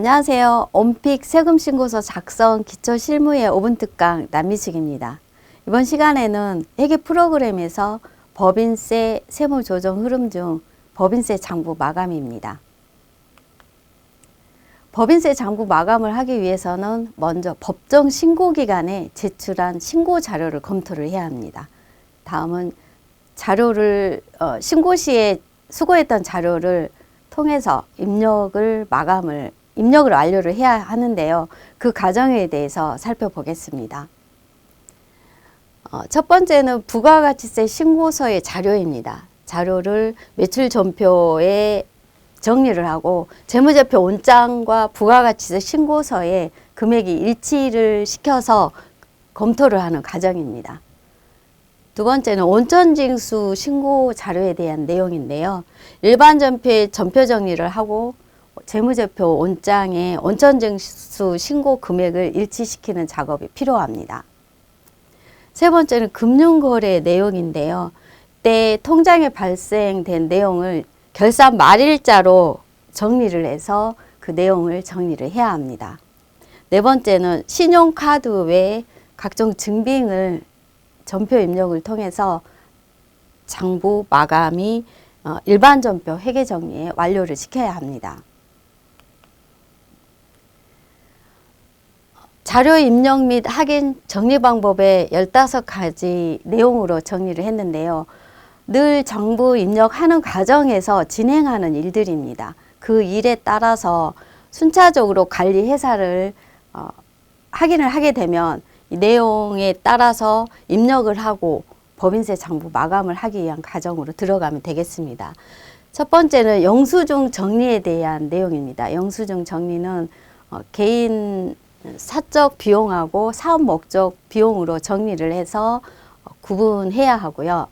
안녕하세요. 온픽 세금신고서 작성 기초실무의 5분 특강 남미숙입니다. 이번 시간에는 회계 프로그램에서 법인세 세무조정 흐름 중 법인세 장부 마감입니다. 법인세 장부 마감을 하기 위해서는 먼저 법정 신고기간에 제출한 신고 자료를 검토를 해야 합니다. 다음은 자료를 신고 시에 수거했던 자료를 통해서 입력을 완료를 해야 하는데요. 그 과정에 대해서 살펴보겠습니다. 첫 번째는 부가가치세 신고서의 자료입니다. 자료를 매출 전표에 정리를 하고 재무제표 온장과 부가가치세 신고서에 금액이 일치를 시켜서 검토를 하는 과정입니다. 두 번째는 온천징수 신고 자료에 대한 내용인데요. 일반 전표에 전표 정리를 하고 재무제표 온장에 온천징수 신고 금액을 일치시키는 작업이 필요합니다. 세 번째는 금융거래 내용인데요. 때 통장에 발생된 내용을 결산 말일자로 정리를 해서 그 내용을 정리를 해야 합니다. 네 번째는 신용카드 외에 각종 증빙을 전표 입력을 통해서 장부 마감이 일반 전표 회계 정리에 완료를 시켜야 합니다. 자료 입력 및 확인 정리 방법의 15가지 내용으로 정리를 했는데요. 늘 정보 입력하는 과정에서 진행하는 일들입니다. 그 일에 따라서 순차적으로 관리 회사를 확인을 하게 되면 이 내용에 따라서 입력을 하고 법인세 장부 마감을 하기 위한 과정으로 들어가면 되겠습니다. 첫 번째는 영수증 정리에 대한 내용입니다. 영수증 정리는 개인 사적 비용하고 사업 목적 비용으로 정리를 해서 구분해야 하고요.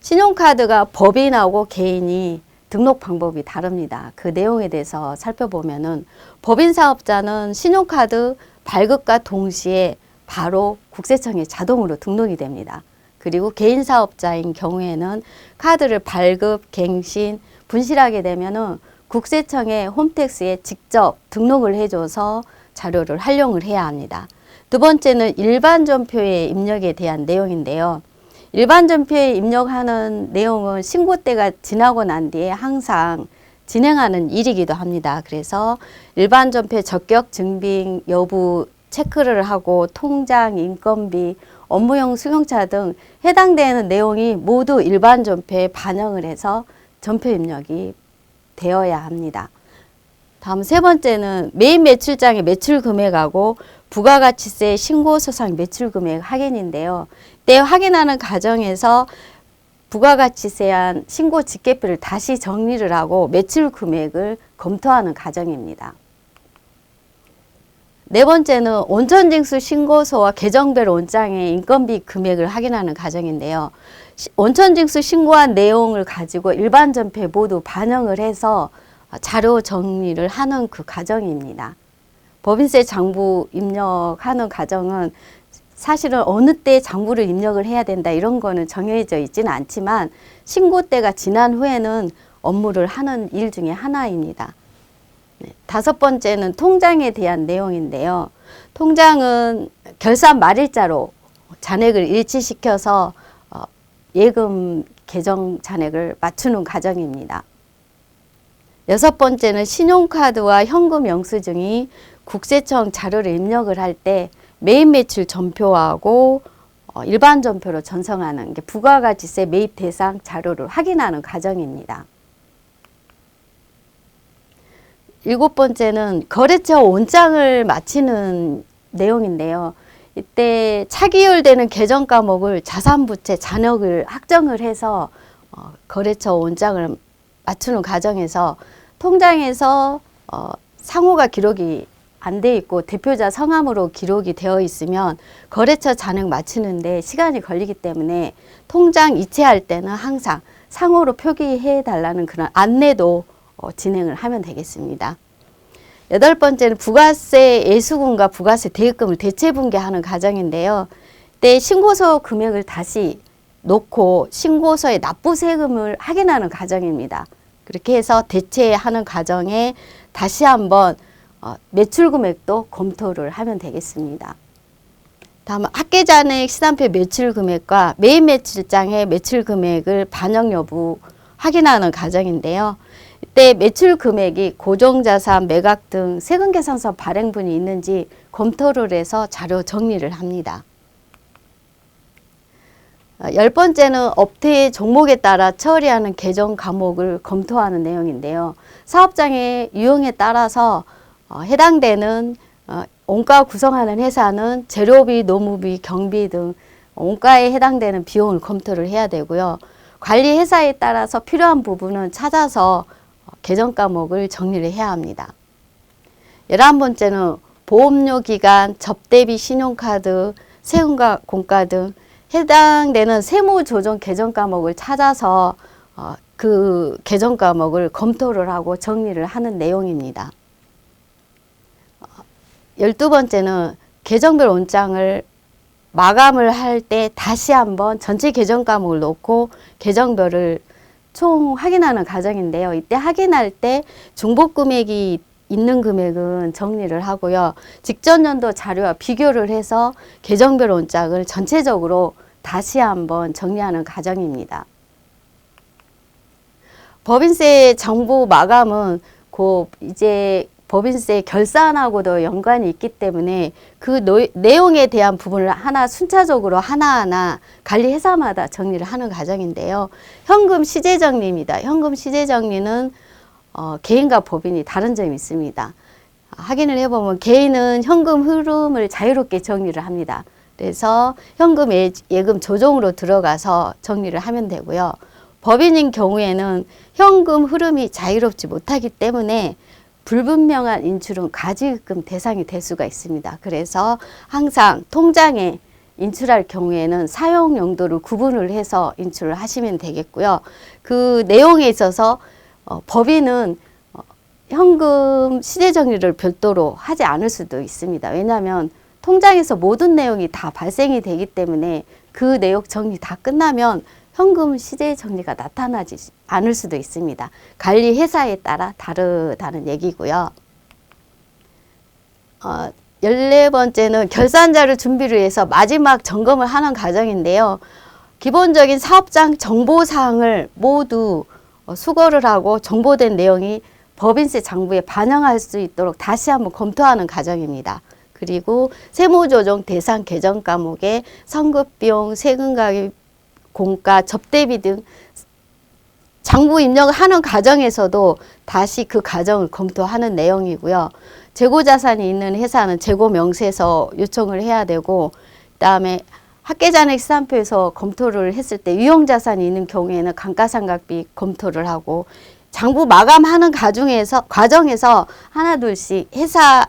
신용카드가 법인하고 개인이 등록 방법이 다릅니다. 그 내용에 대해서 살펴보면은 법인사업자는 신용카드 발급과 동시에 바로 국세청에 자동으로 등록이 됩니다. 그리고 개인 사업자인 경우에는 카드를 발급, 갱신, 분실하게 되면은 국세청의 홈택스에 직접 등록을 해줘서 자료를 활용을 해야 합니다. 두 번째는 일반 전표의 입력에 대한 내용인데요. 일반 전표에 입력하는 내용은 신고 때가 지나고 난 뒤에 항상 진행하는 일이기도 합니다. 그래서 일반 전표 적격 증빙 여부 체크를 하고 통장, 인건비, 업무용 승용차 등 해당되는 내용이 모두 일반 전표에 반영을 해서 전표 입력이 되어야 합니다. 다음 세 번째는 메인 매출장의 매출 금액하고 부가가치세 신고서상 매출 금액 확인인데요. 때 확인하는 과정에서 부가가치세한 신고 집계표를 다시 정리를 하고 매출 금액을 검토하는 과정입니다. 네 번째는 온천징수 신고서와 계정별 온장의 인건비 금액을 확인하는 과정인데요. 온천징수 신고한 내용을 가지고 일반 전표에 모두 반영을 해서 자료 정리를 하는 그 과정입니다. 법인세 장부 입력하는 과정은 사실은 어느 때 장부를 입력을 해야 된다 이런 거는 정해져 있지는 않지만 신고 때가 지난 후에는 업무를 하는 일 중에 하나입니다. 다섯 번째는 통장에 대한 내용인데요. 통장은 결산 말일자로 잔액을 일치시켜서 예금 계정 잔액을 맞추는 과정입니다. 여섯 번째는 신용카드와 현금 영수증이 국세청 자료를 입력을 할 때 메인 매출 전표하고 일반 전표로 전송하는 게 부가가치세 매입 대상 자료를 확인하는 과정입니다. 일곱 번째는 거래처 온장을 마치는 내용인데요. 이때 차기율되는 계정 과목을 자산부채 잔액을 확정을 해서 거래처 온장을 맞추는 과정에서 통장에서 상호가 기록이 안 돼 있고 대표자 성함으로 기록이 되어 있으면 거래처 잔액 맞추는데 시간이 걸리기 때문에 통장 이체할 때는 항상 상호로 표기해 달라는 그런 안내도 진행을 하면 되겠습니다. 여덟 번째는 부가세 예수금과 부가세 대입금을 대체 분계하는 과정인데요. 때 신고서 금액을 다시 놓고 신고서에 납부 세금을 확인하는 과정입니다. 그렇게 해서 대체하는 과정에 다시 한번 매출 금액도 검토를 하면 되겠습니다. 다음 학계잔액 시산표 매출 금액과 메인 매출장의 매출 금액을 반영 여부 확인하는 과정인데요. 이때 매출 금액이 고정자산, 매각 등 세금계산서 발행분이 있는지 검토를 해서 자료 정리를 합니다. 10번째는 업태의 종목에 따라 처리하는 계정 과목을 검토하는 내용인데요. 사업장의 유형에 따라서 해당되는 원가 구성하는 회사는 재료비, 노무비, 경비 등 원가에 해당되는 비용을 검토를 해야 되고요. 관리 회사에 따라서 필요한 부분은 찾아서 계정 과목을 정리를 해야 합니다. 11번째는 보험료 기간, 접대비 신용카드, 세금과 공과 등 해당되는 세무조정 계정 과목을 찾아서 그 계정 과목을 검토를 하고 정리를 하는 내용입니다. 12번째는 계정별 원장을 마감을 할 때 다시 한번 전체 계정 과목을 놓고 계정별을 총 확인하는 과정인데요. 이때 확인할 때 중복 금액이 있는 금액은 정리를 하고요. 직전 연도 자료와 비교를 해서 계정별 원장을 전체적으로 다시 한번 정리하는 과정입니다. 법인세 정부 마감은 이제 법인세 결산하고도 연관이 있기 때문에 그 내용에 대한 부분을 순차적으로 하나하나 관리 회사마다 정리를 하는 과정인데요. 현금 시제 정리입니다. 현금 시제 정리는 개인과 법인이 다른 점이 있습니다. 확인을 해보면 개인은 현금 흐름을 자유롭게 정리를 합니다. 그래서 현금 예금 조정으로 들어가서 정리를 하면 되고요. 법인인 경우에는 현금 흐름이 자유롭지 못하기 때문에 불분명한 인출은 과징금 대상이 될 수가 있습니다. 그래서 항상 통장에 인출할 경우에는 사용 용도를 구분을 해서 인출을 하시면 되겠고요. 그 내용에 있어서 법인은 현금 시제 정리를 별도로 하지 않을 수도 있습니다. 왜냐하면 통장에서 모든 내용이 다 발생이 되기 때문에 그 내용 정리 다 끝나면 현금 시제 정리가 나타나지 않을 수도 있습니다. 관리 회사에 따라 다르다는 얘기고요. 14번째는 결산자를 준비를 해서 마지막 점검을 하는 과정인데요. 기본적인 사업장 정보사항을 모두 수거를 하고 정보된 내용이 법인세 장부에 반영할 수 있도록 다시 한번 검토하는 과정입니다. 그리고 세무조정 대상 계정 과목에 선급비용, 세금가입, 공가, 접대비 등 장부 입력을 하는 과정에서도 다시 그 과정을 검토하는 내용이고요. 재고자산이 있는 회사는 재고명세서 요청을 해야 되고, 그다음에 학계잔액 시산표에서 검토를 했을 때 유형자산이 있는 경우에는 감가상각비 검토를 하고, 장부 마감하는 과정에서 하나둘씩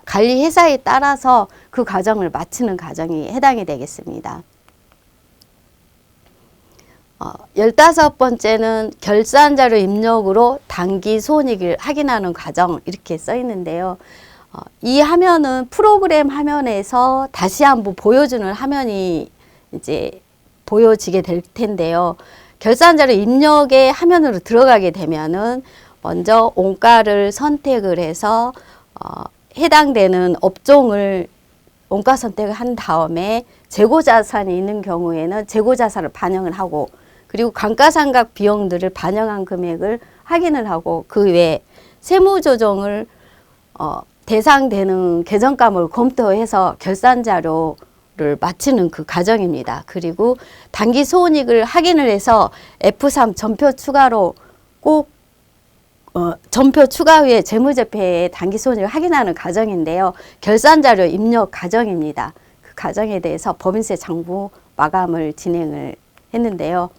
관리 회사에 따라서 그 과정을 마치는 과정이 해당이 되겠습니다. 15번째는 결산자료 입력으로 단기 손익을 확인하는 과정 이렇게 써 있는데요. 이 화면은 프로그램 화면에서 다시 한번 보여주는 화면이 이제 보여지게 될 텐데요. 결산자료 입력의 화면으로 들어가게 되면은 먼저 원가를 선택을 해서 해당되는 업종을 원가 선택을 한 다음에 재고자산이 있는 경우에는 재고자산을 반영을 하고, 그리고 감가상각 비용들을 반영한 금액을 확인을 하고, 그 외에 세무조정을 대상되는 계정과목을 검토해서 결산자료를 마치는 그 과정입니다. 그리고 단기 손익을 확인을 해서 F3 전표 추가로 꼭 전표 추가 후에 재무제표의 단기 손익을 확인하는 과정인데요. 결산자료 입력 과정입니다. 그 과정에 대해서 법인세 장부 마감을 진행을 했는데요.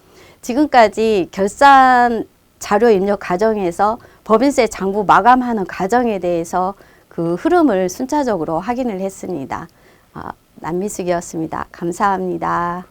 지금까지 결산 자료 입력 과정에서 법인세 장부 마감하는 과정에 대해서 그 흐름을 순차적으로 확인을 했습니다. 남미숙이었습니다. 감사합니다.